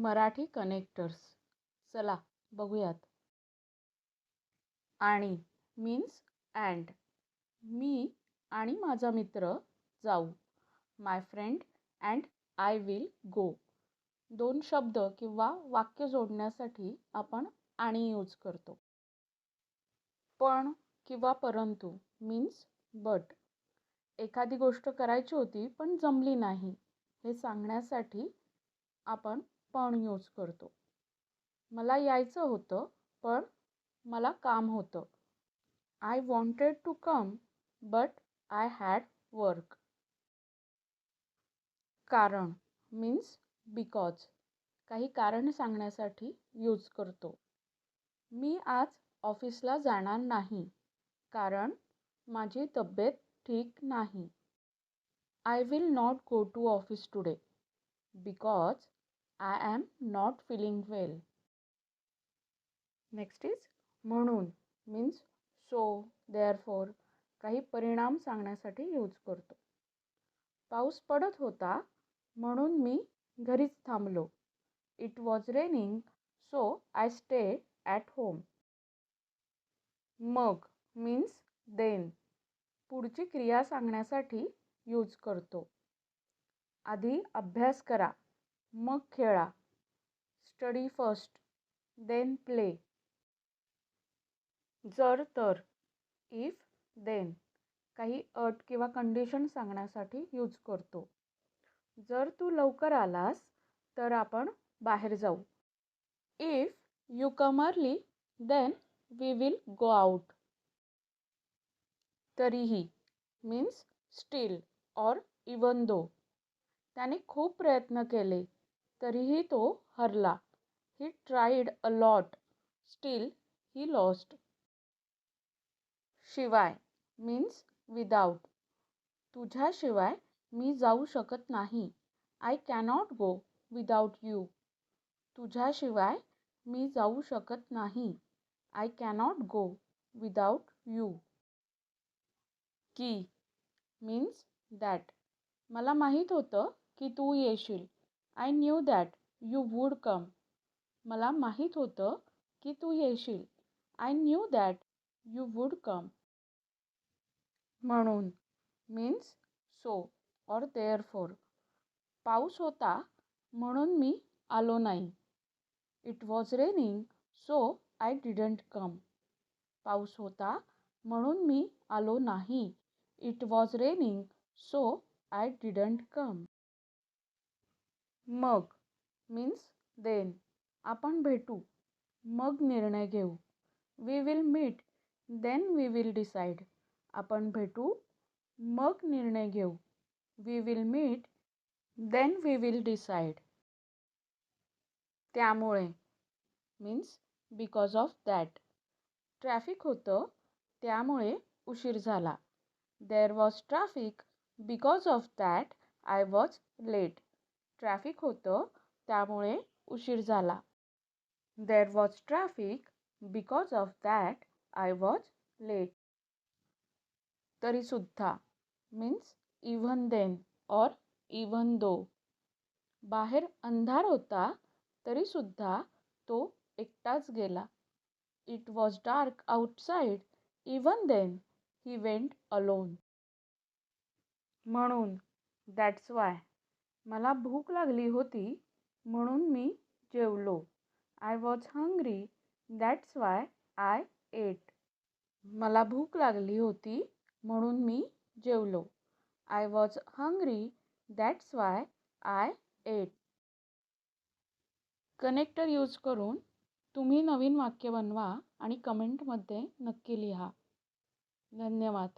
Marathi connectors. चला बघूयात. आणि मीन्स अँड. मी आणि माझा मित्र जाऊ. My friend and I will go. दोन शब्द किंवा वाक्य जोडण्यासाठी आपण आणि यूज करतो. पण किंवा परंतु मीन्स बट. एखादी गोष्ट करायची होती पण जमली नाही हे सांगण्यासाठी आपण पण यूज करतो. मला यायचं होतं पण मला काम होतं. I wanted to come but I had work. कारण मीन्स बिकॉज. काही कारण सांगण्यासाठी यूज करतो. मी आज ऑफिसला जाणार नाही कारण माझी तब्येत ठीक नाही. I will not go to office today because I am not feeling well. Next is म्हणून मीन्स सो, देअरफॉर. काही परिणाम सांगण्यासाठी यूज करतो. पाऊस पडत होता म्हणून मी घरीच थांबलो. It was raining so I stayed at home. मग मीन्स देन. पुढची क्रिया सांगण्यासाठी यूज करतो. आधी अभ्यास करा मग खेळा. Study first then play. जर तर इफ देन. काही अट किंवा कंडिशन सांगण्यासाठी यूज करतो. जर तू लवकर आलास तर आपण बाहेर जाऊ. If you come early then we will go out. तरीही means still or even though. त्याने खूप प्रयत्न केले तरीही तो हरला. He tried a lot still he lost. शिवाय मीन्स विदाउट. तुझ्याशिवाय मी जाऊ शकत नाही. I cannot go without you. तुझ्याशिवाय मी जाऊ शकत नाही. I cannot go without you. की मीन्स दॅट. मला माहीत होतं की तू येशील. I knew that you would कम. मला माहीत होतं की तू येशील. I knew that you would come. म्हणून मीन्स सो ऑर देअरफॉर. पाऊस होता म्हणून मी आलो नाही. It was raining so I didn't come. पाऊस होता म्हणून मी आलो नाही. It was raining so I didn't come. मग मीन्स देन. आपण भेटू मग निर्णय घेऊ. We will meet then we will decide. आपण भेटू मग निर्णय घेऊ. We will meet then we will decide. त्यामुळे means because of that. Traffic होतं त्यामुळे उशीर झाला. There was traffic because of that I was late. Traffic होतं त्यामुळे उशीर झाला. There was traffic because of that I was late. तरीसुद्धा means even then or even though. बाहेर अंधार होता तरीसुद्धा तो एकटाच गेला. It was dark outside even then he went alone. म्हणून दॅट्स वाय. मला भूक लागली होती म्हणून मी जेवलो. I was hungry that's why I ate. मला भूक लागली होती म्हणून मी जेवलो. I was hungry that's why I ate. Connector use करून तुम्ही नवीन वाक्य बनवा आणि कमेंटमध्ये नक्की लिहा. धन्यवाद.